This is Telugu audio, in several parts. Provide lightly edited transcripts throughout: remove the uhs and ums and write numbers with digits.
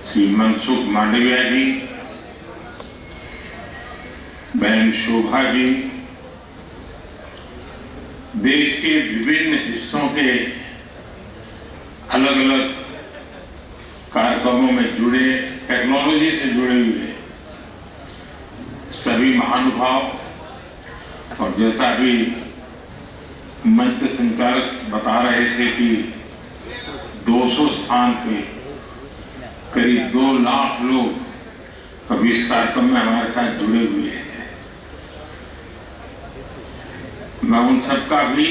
श्री मनसुख मांडविया जी, बहन शोभा जी, देश के विभिन्न हिस्सों के अलग अलग कार्यक्रमों में जुड़े, टेक्नोलॉजी से जुड़े हुए सभी महानुभाव, और जैसा अभी मंच संचालक बता रहे थे कि 200 स्थान पे करीब 2 लाख लोग अभी इस कार्यक्रम में हमारे साथ जुड़े हुए हैं। मैं उन सबका भी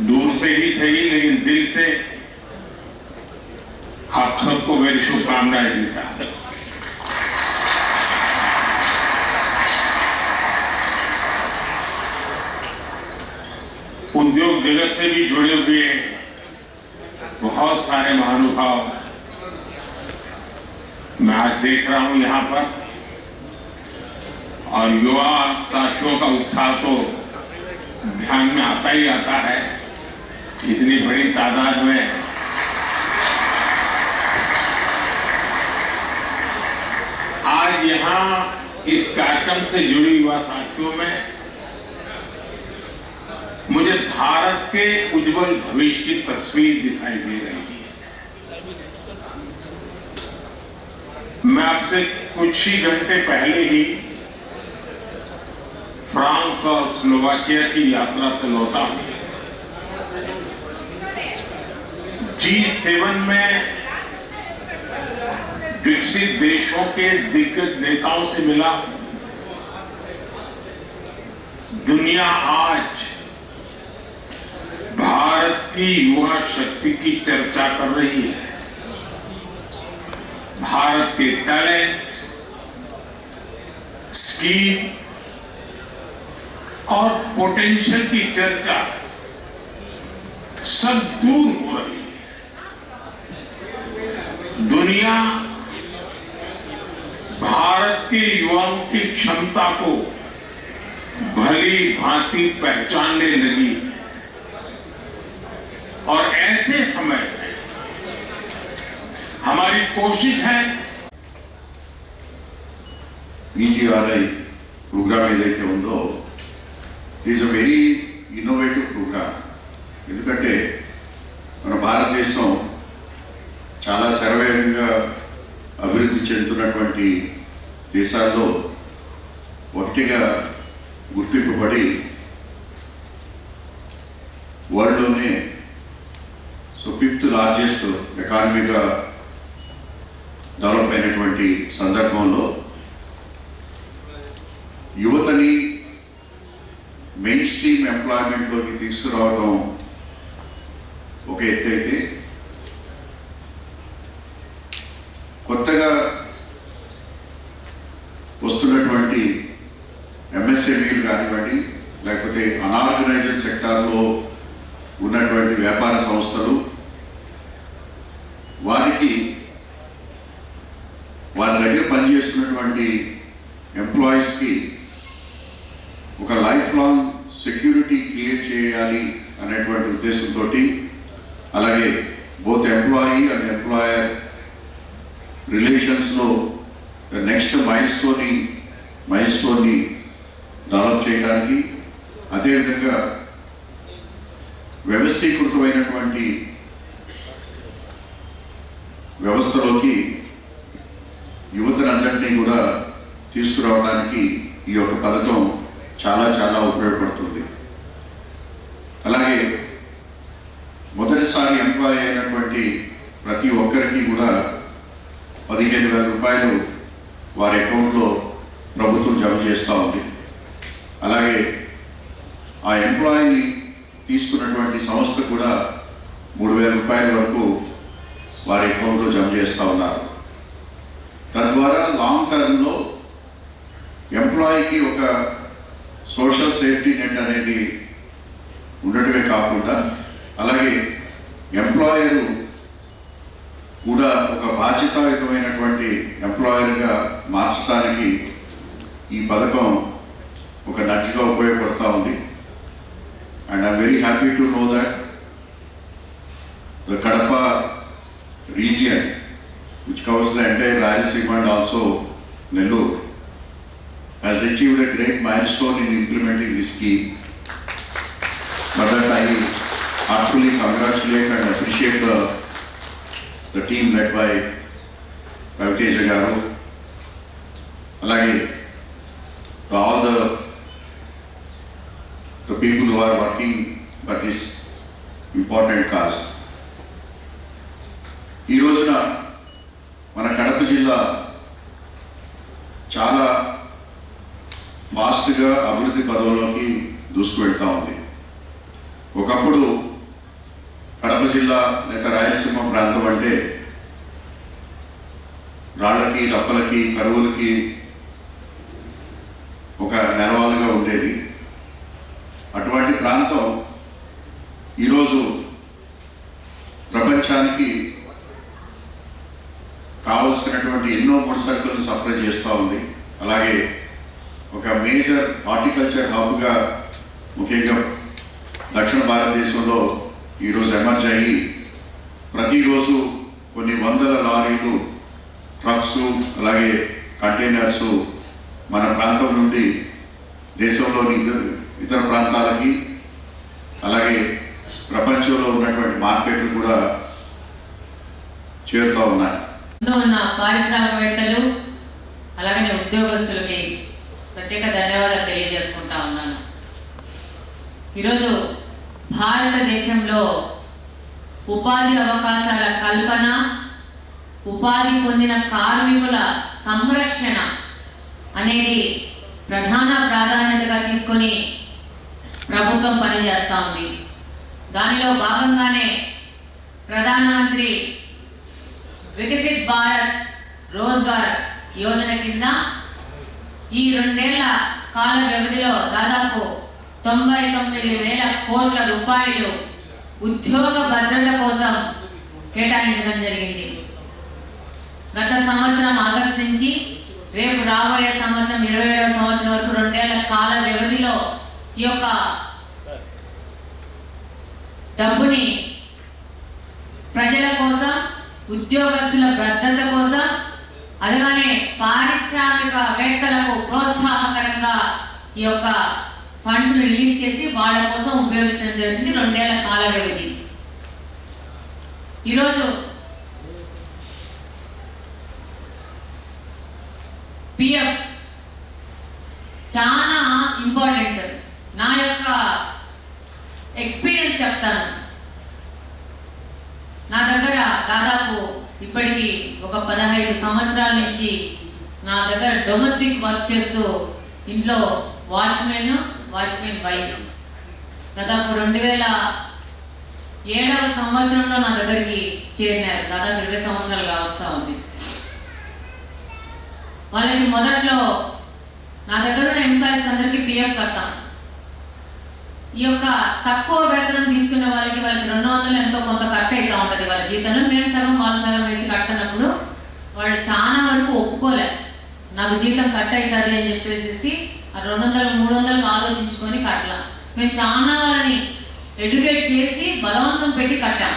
दूर से ही सही लेकिन दिल से आप सबको मेरी शुभकामनाएं देता हूं। उद्योग जगत से भी जुड़े हुए बहुत सारे महानुभाव मैं आज देख रहा हूं यहां पर, और युवा साथियों का उत्साह तो ध्यान में आता ही आता है। इतनी बड़ी तादाद में आज यहां इस कार्यक्रम से जुड़ी युवा साथियों में मुझे भारत के उज्जवल भविष्य की तस्वीर दिखाई दे रही है। मैं आपसे कुछ ही घंटे पहले ही फ्रांस और स्लोवाकिया की यात्रा से लौटा हूं। G7 में विकसित देशों के दिग्गज नेताओं से मिला। दुनिया आज भारत की युवा शक्ति की चर्चा कर रही है। भारत के टैलेंट, स्किल और पोटेंशियल की चर्चा सब दूर हो रही है। दुनिया भारत के युवाओं की क्षमता को भली भांति पहचानने लगी, और ऐसे समय में हमारी कोशिश है BGRI ప్రోగ్రామ్ ఏదైతే ఉందో is a very innovative program. ఎందుకంటే మన భారతదేశం చాలా శరవేగంగా అభివృద్ధి చెందుతున్నటువంటి దేశాల్లో ఒకటిగా గుర్తింపబడి వరల్డ్లోనే 5th లార్జెస్ట్ ఎకానమీగా డెవలప్ అయినటువంటి సందర్భంలో యువతని మెయిన్ స్ట్రీమ్ ఎంప్లాయ్మెంట్లోకి తీసుకురావడం ఒక ఎత్తు అయితే, కొత్తగా వస్తున్నటువంటి MSMEలు కానివ్వండి, లేకపోతే అనార్గనైజ్డ్ సెక్టార్లో ఉన్నటువంటి వ్యాపార సంస్థలు, వారికి వారి దగ్గర పనిచేస్తున్నటువంటి ఎంప్లాయీస్కి ఒక లైఫ్ లాంగ్ సెక్యూరిటీ క్రియేట్ చేయాలి అనేటువంటి ఉద్దేశంతో, అలాగే బోత్ ఎంప్లాయీ అండ్ ఎంప్లాయర్ రిలేషన్స్లో నెక్స్ట్ మైల్ స్టోన్ని డెవలప్ చేయడానికి, అదేవిధంగా వ్యవస్థీకృతమైనటువంటి వ్యవస్థలోకి యువతనందరినీ కూడా తీసుకురావడానికి ఈ యొక్క పథకం చాలా చాలా ఉపయోగపడుతుంది. అలాగే మొదటిసారి ఎంప్లాయీ అయినటువంటి ప్రతి ఒక్కరికి కూడా 15,000 రూపాయలు వారి అకౌంట్లో ప్రభుత్వం జమ చేస్తూ ఉంది. అలాగే ఆ ఎంప్లాయీని తీసుకున్నటువంటి సంస్థ కూడా 3,000 రూపాయల వరకు వారి అకౌంట్లో జమ చేస్తూ ఉన్నారు. తద్వారా లాంగ్ టర్మ్లో ఎంప్లాయీకి ఒక సోషల్ సేఫ్టీ నెట్ అనేది ఉండటమే కాకుండా, అలాగే ఎంప్లాయరు కూడా ఒక బాధ్యతాయుతమైనటువంటి ఎంప్లాయర్గా మార్చడానికి ఈ పథకం ఒక నడ్జ్గా ఉపయోగపడుతూ ఉంది. And I'm very happy to know that the Kadapa region, which covers the entire Rayalaseema and also Nellore, has achieved a great milestone in implementing this scheme. For that I heartfully congratulate and appreciate the team led by Raviteja Garu, alage all the people who are working for this important cause. ఈ రోజున మన కడప జిల్లా చాలా ఫాస్ట్గా అభివృద్ధి పదంలోకి దూసుకువెళ్తా ఉంది. ఒకప్పుడు కడప జిల్లా లేక రాయలసీమ ప్రాంతం అంటే రాళ్ళకి రప్పలకి కరువులకి ఒక నెలవాలుగా ఉండేది. అటువంటి ప్రాంతం ఈరోజు ప్రపంచానికి కావలసినటువంటి ఎన్నో ముడిసరుకులను సప్లై చేస్తూ ఉంది. అలాగే ఒక మేజర్ హార్టికల్చర్ హబ్గా ముఖ్యంగా దక్షిణ భారతదేశంలో ఈరోజు ఎమర్జ్ అయ్యి ప్రతిరోజు కొన్ని వందల లారీలు, ట్రక్స్, అలాగే కంటైనర్స్ మన ప్రాంతం నుండి దేశంలోని ఇతర ప్రాంతాలకి అలాగే ప్రపంచంలో ఉన్నటువంటి మార్కెట్లు కూడా చేరుతూ ఉన్నాయి. ఉన్న పారిశ్రామికవేత్తలు అలాగే ఉద్యోగస్తులకి ప్రత్యేక ధన్యవాదాలు తెలియజేసుకుంటా ఉన్నాను. ఈరోజు భారతదేశంలో ఉపాధి అవకాశాల కల్పన, ఉపాధి పొందిన కార్మికుల సంరక్షణ అనేది ప్రధాన ప్రాధాన్యతగా తీసుకొని ప్రభుత్వం పనిచేస్తూ ఉంది. దానిలో భాగంగానే ప్రధానమంత్రి వికసిత్ భారత్ రోజ్గార్ యోజన కింద ఈ 2 ఏళ్ల కాల వ్యవధిలో దాదాపు 99,000 కోట్ల రూపాయలు ఉద్యోగ భద్రత కోసం కేటాయించడం జరిగింది. గత సంవత్సరం ఆగస్టు నుంచి రేపు రాబోయే సంవత్సరం 27వ సంవత్సరం వరకు 2 ఏళ్ల కాల వ్యవధిలో ఈ యొక్క డబ్బుని ప్రజల కోసం, ఉద్యోగస్తుల భద్రత కోసం, అలాగే పారిశ్రామికవేత్తలకు ప్రోత్సాహకరంగా ఈ యొక్క ఫండ్స్ రిలీజ్ చేసి వాళ్ళ కోసం ఉపయోగించడం జరుగుతుంది. 2 ఏళ్ల కాల వ్యవధి. ఈరోజు పిఎఫ్ చాలా ఇంపార్టెంట్. నా యొక్క ఎక్స్పీరియన్స్ చెప్తాను. నా దగ్గర దాదాపు ఇప్పటికి ఒక 15 సంవత్సరాల నుంచి నా దగ్గర డొమెస్టిక్ వర్క్ చేస్తూ ఇంట్లో వాచ్మెన్ వైఫ్ దాదాపు 2007వ సంవత్సరంలో నా దగ్గరికి చేరినారు. దాదాపు 20 సంవత్సరాలుగా వస్తూ ఉంది. వాళ్ళకి మొదట్లో నా దగ్గర ఉన్న ఎంప్లాయీస్ అందరికీ పిఎఫ్ కడతాం. ఈ యొక్క తక్కువ వేతనం తీసుకునే వాళ్ళకి 200 ఎంతో కొంత కట్ అవుతూ ఉంటుంది వాళ్ళ జీతంలో. మేము సగం వాళ్ళ సగం వేసి కడుతున్నప్పుడు వాళ్ళు చాలా వరకు ఒప్పుకోలే. నాకు జీతం కట్ అవుతుంది అని చెప్పేసి ఆ 200-300 ఆలోచించుకొని కట్టలా. మేము చాలా వాళ్ళని ఎడ్యుకేట్ చేసి బలవంతం పెట్టి కట్టాం.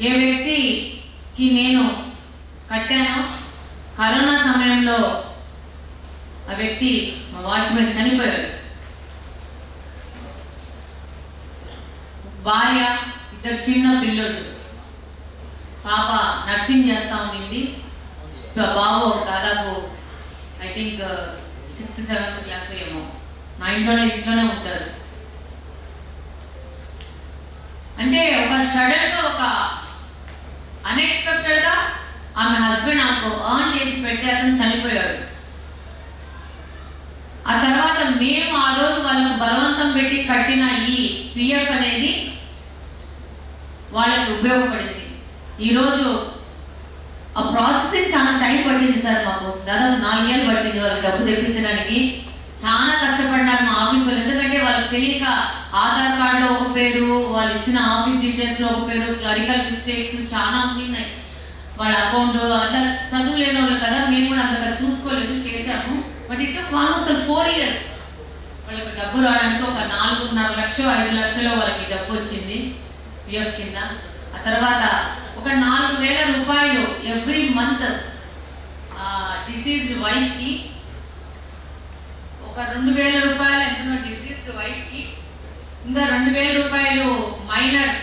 ఏ వ్యక్తికి నేను కట్టానో కరోనా సమయంలో ఆ వ్యక్తి మా వాచ్మెన్ చనిపోయాడు. భార్య, 2 చిన్న పిల్లలు, పాప నర్సింగ్ చేస్తూ ఉండింది. బాబు దాదాపు I think 6th 7th class ఏమో. నా ఇంట్లోనే ఉంటారు. అంటే ఒక సడన్గా ఒక అన్ఎక్స్పెక్టెడ్గా ఆమె హస్బెండ్ నాకు ఎర్న్ చేసి పెట్టి అతను చనిపోయాడు. ఆ తర్వాత మేము ఆ రోజు వాళ్ళకు బలవంతం పెట్టి కట్టిన ఈ పిఎఫ్ అనేది వాళ్ళకి ఉపయోగపడింది. ఈరోజు ఆ ప్రాసెసింగ్ చాలా టైం పట్టింది సార్. మాకు దాదాపు 4 ఏళ్ళు పట్టింది వాళ్ళు డబ్బు తెప్పించడానికి. చాలా కష్టపడ్డారు మా ఆఫీస్ వాళ్ళు. ఎందుకంటే వాళ్ళకి తెలియక ఆధార్ కార్డులో ఒక పేరు, వాళ్ళు ఇచ్చిన ఆఫీస్ డీటెయిల్స్లో ఒక పేరు, క్లరికల్ మిస్టేక్స్ చాలా ఉన్నాయి. వాళ్ళ అకౌంట్ అంతా చదువు లేని వాళ్ళు కదా, మేము కూడా అంతగా చూసుకోలేదు, చేసాము. But it took almost 4 years. వాళ్ళకి డబ్బు రావడానికి ఒక 4.5 లక్షలు 5 లక్షలు వాళ్ళకి డబ్బు వచ్చింది పిఎఫ్ కింద. ఆ తర్వాత ఒక 4,000 రూపాయలు ఎవ్రీ మంత్ డిసీజ్డ్ వైఫ్కి, ఒక 2,000 రూపాయలు ఎంతో డిసీజ్డ్ వైఫ్కి, ఇంకా 2,000 రూపాయలు మైనర్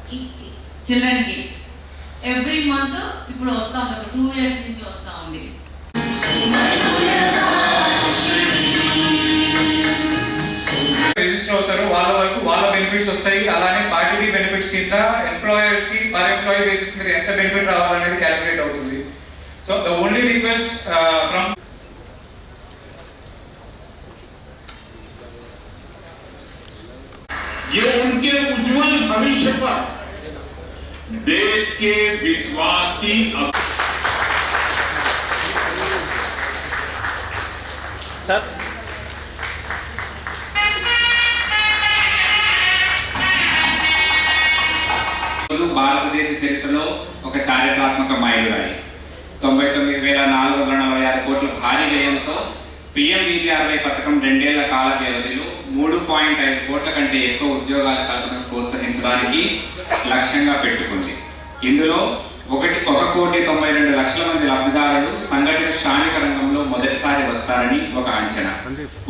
కిడ్స్కి, చిల్డ్రన్కి ఎవ్రీ మంత్ ఇప్పుడు వస్తూ ఉంది. ఒక 2 years నుంచి వస్తూ ఉంది. రిజిస్టర్ అవుతారు, వాళ్ళ వరకు వాళ్ళ బెనిఫిట్స్ వస్తాయి. అలానే పార్టీ బెనిఫిట్స్ కింద ఎంప్లాయర్స్ కి పర్ ఎంప్లాయీ బేసిస్ మీద ఎంత బెనిఫిట్ రావాలనేది క్యాలిక్యులేట్ అవుతుంది. So the only request from ये उनके उज्जवल भविष्य पर देश के विश्वास की सर భారతదేశ చరిత్రలో ఒక చారిత్రాత్మక మైలురాయి. 99,446 కోట్ల భారీ వ్యయంతో PMVBRY పథకం 2 ఏళ్ల కాల వ్యవధిలో 3.5 కోట్ల కంటే ఎక్కువ ఉద్యోగాల కల్పనను ప్రోత్సహించడానికి లక్ష్యంగా పెట్టుకుంది. ఇందులో 1,92,00,000 మంది లబ్ధిదారులు సంఘటిత శ్రామిక రంగంలో మొదటిసారి వస్తారని ఒక అంచనా.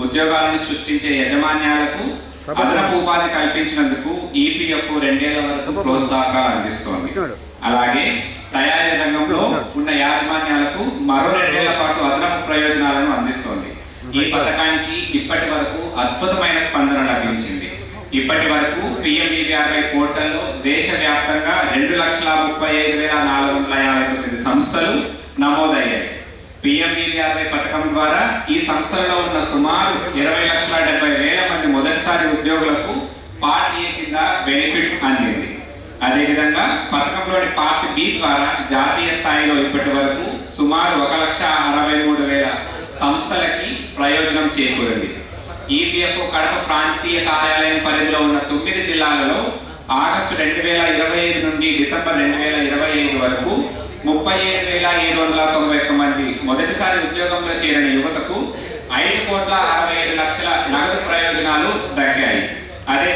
ఉద్యోగాలను సృష్టించే యజమాన్యాలకు అదనపు ఉపాధి కల్పించినందుకు EPF 2 ఏళ్ల వరకు ప్రోత్సాహకాలు అందిస్తోంది. అలాగే తయారీ రంగంలో ఉన్న యాజమాన్యాలకు మరో 2 ఏళ్ల పాటు అదనపు ప్రయోజనాలను అందిస్తోంది. ఈ పథకానికి ఇప్పటి వరకు అద్భుతమైన స్పందన లభించింది. ఇప్పటి వరకు PMVBRY పోర్టల్లో దేశవ్యాప్తంగా 2,35,459 సంస్థలు నమోదయ్యాయి. PMVBRY పథకం ద్వారా ఈ సంస్థలలో ఉన్న సుమారు 20,70,000 మంది మొదటిసారి ఉద్యోగులకు పార్ట్ ఏ కింద బెనిఫిట్ అందింది. అదేవిధంగా పథకంలోని పార్ట్ బి ద్వారా జాతీయ స్థాయిలో ఇప్పటి వరకు సుమారు 1,63,000 సంస్థలకి ప్రయోజనం చేకూరింది. EPFO కడప ప్రాంతీయ కార్యాలయం పరిధిలో ఉన్న 9 జిల్లాలలో ఆగస్టు 2025 నుండి డిసెంబర్ 2025 వరకు 37,791 మంది మొదటిసారి ఉద్యోగంలో చేరిన యువతకు 5,67,00,000 నగదు ప్రయోజనాలు దక్కాయి. అదే